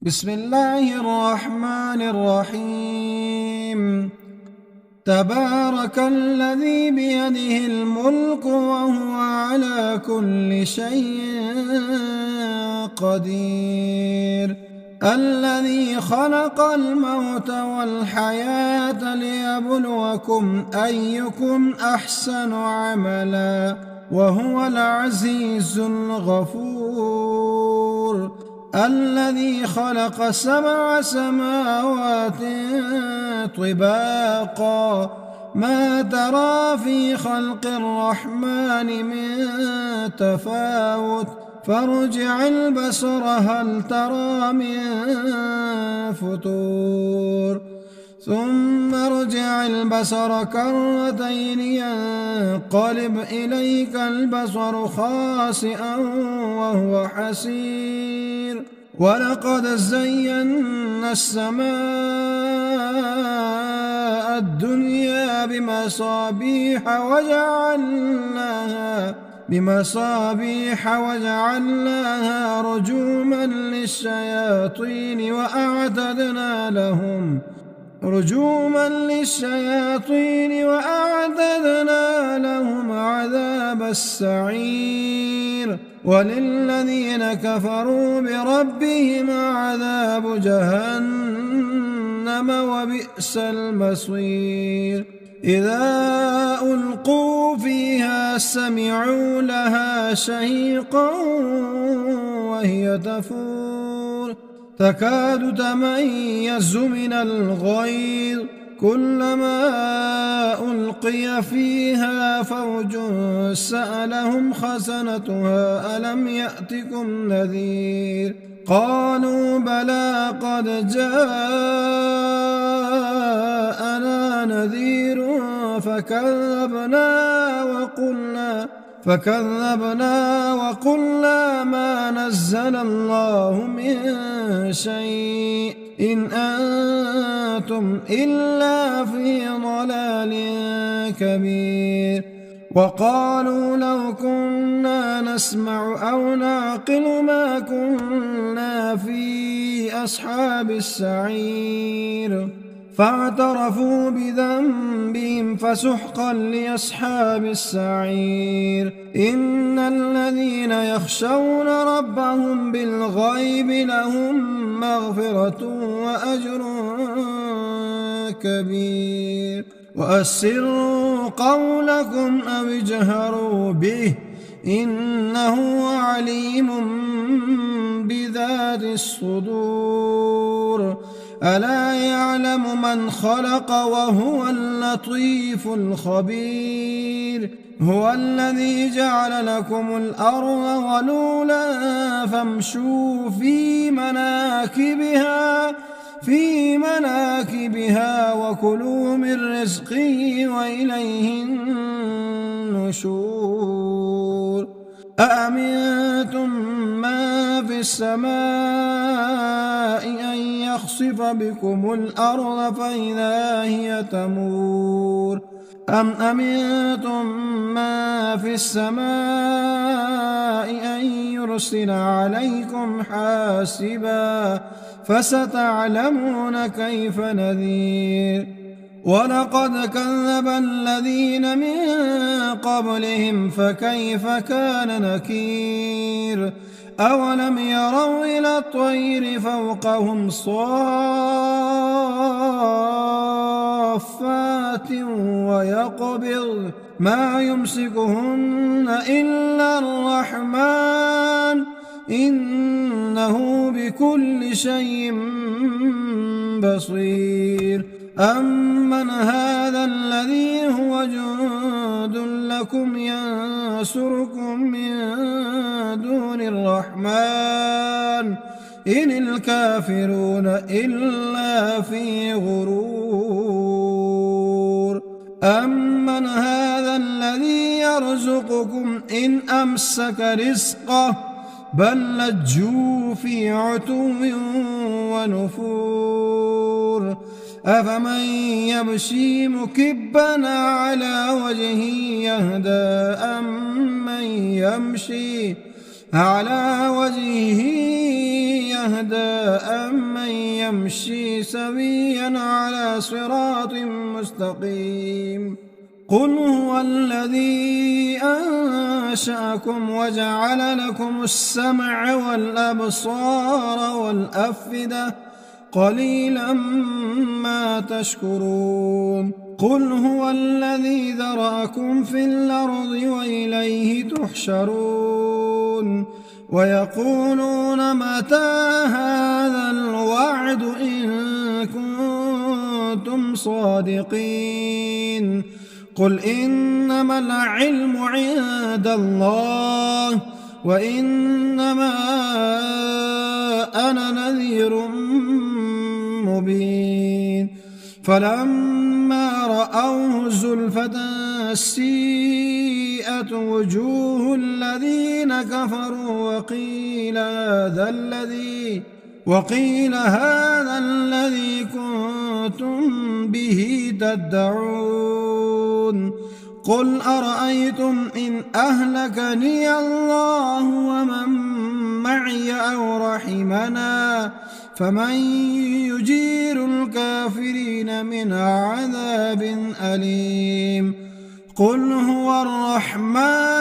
بسم الله الرحمن الرحيم. تبارك الذي بيده الملك وهو على كل شيء قدير، الذي خلق الموت والحياة ليبلوكم أيكم أحسن عملا وهو العزيز الغفور، الذي خلق 7 سماوات طباقا ما ترى في خلق الرحمن من تفاوت فارجع البصر هل ترى من فطور ثم ارجع البصر كرتين ينقلب إليك البصر خاسئا وهو حسير، ولقد زينا السماء الدنيا بمصابيح وجعلناها رجوما للشياطين وأعتدنا لهم عذاب السعير، وللذين كفروا بربهم عذاب جهنم وبئس المصير. إذا ألقوا فيها سمعوا لها شهيقا وهي تفور تكاد تميز من الغيظ كلما ألقي فيها فوج سألهم خزنتها ألم يأتكم نذير قالوا بلى قد جاءنا نذير فكذبنا وقلنا ما نزل الله من شيء إن أنتم إلا في ضلال كبير. وقالوا لو كنا نسمع أو نعقل ما كنا في أصحاب السعير فاعترفوا بذنبهم فسحقا لأصحاب السعير. إن الذين يخشون ربهم بالغيب لهم مغفرة وأجر كبير. وأسروا قولكم أو اجهروا به إنه عليم بذات الصدور. ألا يعلم من خلق وهو اللطيف الخبير. هو الذي جعل لكم الأرض ذلولا فامشوا في مناكبها وكلوا من رزقه وإليه النشور. أأمنتم من في السماء أن يخسف بكم الأرض فإذا هي تمور أم أمنتم من في السماء أن يرسل عليكم حاسبا فستعلمون كيف نذير. ولقد كذب الذين من قبلهم فكيف كان نكير. أولم يروا إلى الطير فوقهم صافات ويقبض ما يمسكهن إلا الرحمن إنه بكل شيء بصير. أمن هذا الذي هو جند لكم ينصركم من دون الرحمن إن الكافرون إلا في غرور. أمن هذا الذي يرزقكم إن أمسك رزقه بل لجوا في عتو ونفور. أفمن يمشي مكبا على وجهه يهدى على وجهه يهدى أمن يمشي سويا على صراط مستقيم قل هو الذي أنشأكم وجعل لكم السمع والأبصار والأفئدة قليلا ما تشكرون قل هو الذي ذرأكم في الأرض وإليه تحشرون ويقولون متى هذا الوعد إن كنتم صادقين قل إنما العلم عند الله وإنما أنا نذير مبين فلما رأوه زلفة سيئت وجوه الذين كفروا وقيل هذا الذي كنتم به تدعون قل أرأيتم إن أهلكني الله ومن معي أو رحمنا فمن يجير الكافرين من عذاب أليم قل هو الرحمن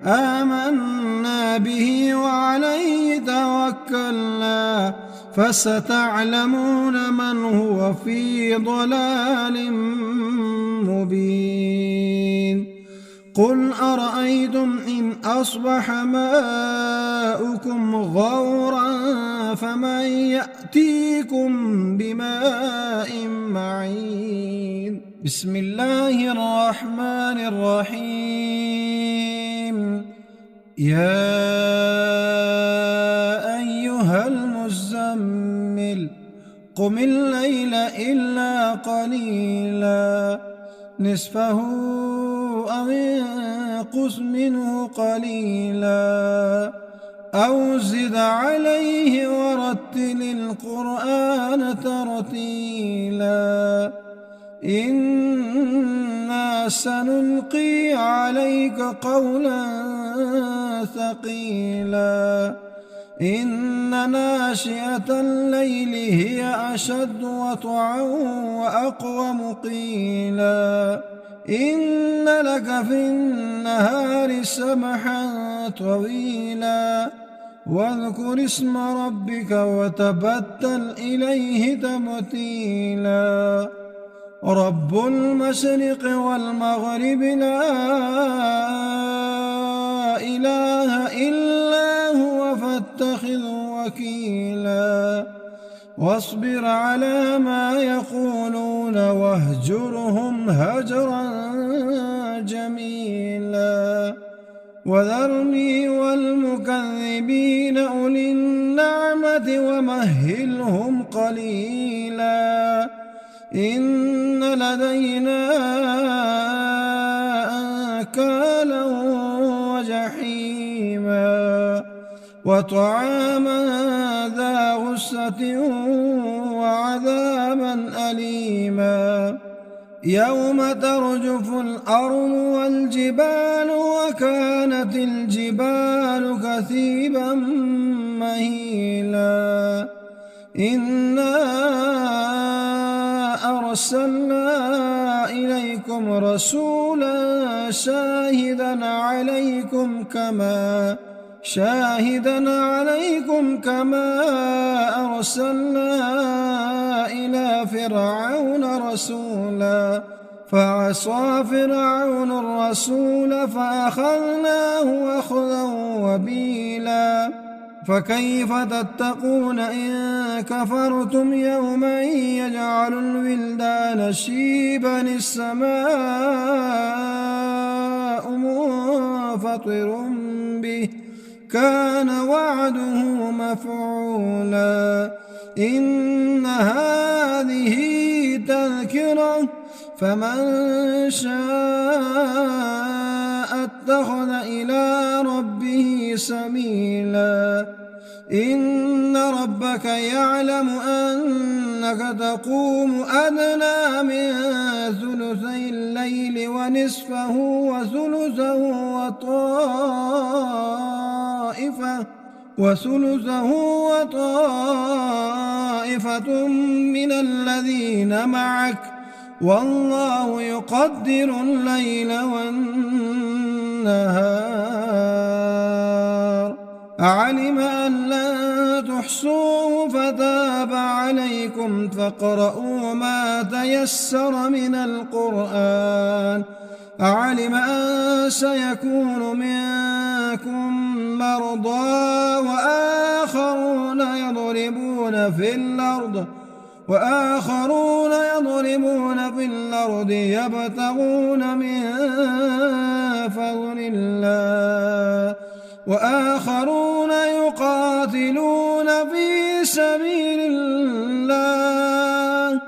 آمنا به وعليه توكلنا فستعلمون من هو في ضلال مبين قل أرأيتم إن أصبح ماؤكم غورا فمن يأتيكم بماء معين بسم الله الرحمن الرحيم يا أيها المزمل قم الليل إلا قليلا نصفه أو انقص منه قليلا أو زد عليه ورتل القرآن ترتيلا إنا سنلقي عليك قولا ثقيلا إن ناشئة الليل هي أشد وطعا وأقوم قيلا إن لك في النهار سبحا طويلا واذكر اسم ربك وتبتل إليه تبتيلا رب المشرق والمغرب لا إله إلا هو فاتخذه وكيلا واصبر على ما يقولون واهجرهم هجرا جميلا وذرني والمكذبين أولي النعمة ومهلهم قليلا إن لدينا أنكالا وجحيما وطعاما ذا غصة وعذابا أليما يوم ترجف الأرض والجبال وكانت الجبال كثيبا مهيلا إنا أرسلنا إليكم رسولا شاهدا عليكم كما أرسلنا إلى فرعون رسولا فعصى فرعون الرسول فأخذناه أخذا وبيلا فكيف تتقون إن كفرتم يوما يجعل الولدان شيبا السماء منفطر به كان وعده مفعولا إن هذه تذكرة فمن شاء اتخذ إلى ربه سبيلا إن ربك يعلم أن أنك تقوم أدنى من ثلثي الليل ونصفه وثلثه وطائفة من الذين معك والله يقدر الليل والنهار علم أن لن تحصوه فتاب عليكم فاقرؤوا ما تيسر من القرآن علم أن سيكون منكم مرضى وآخرون يضربون في الأرض يبتغون من فضل الله وآخرون يقاتلون في سبيل الله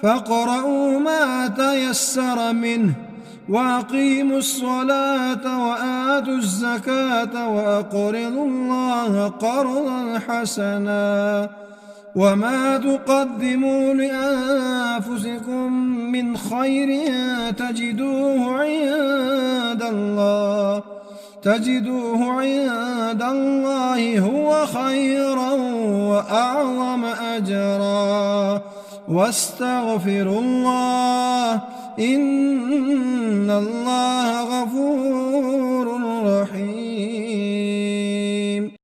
فاقرؤوا ما تيسر منه وأقيموا الصلاة وآتوا الزكاة وأقرضوا الله قرضا حسنا وما تقدموا لأنفسكم من خير تجدوه عند الله هو خيرا وأعظم أجرا واستغفروا الله إن الله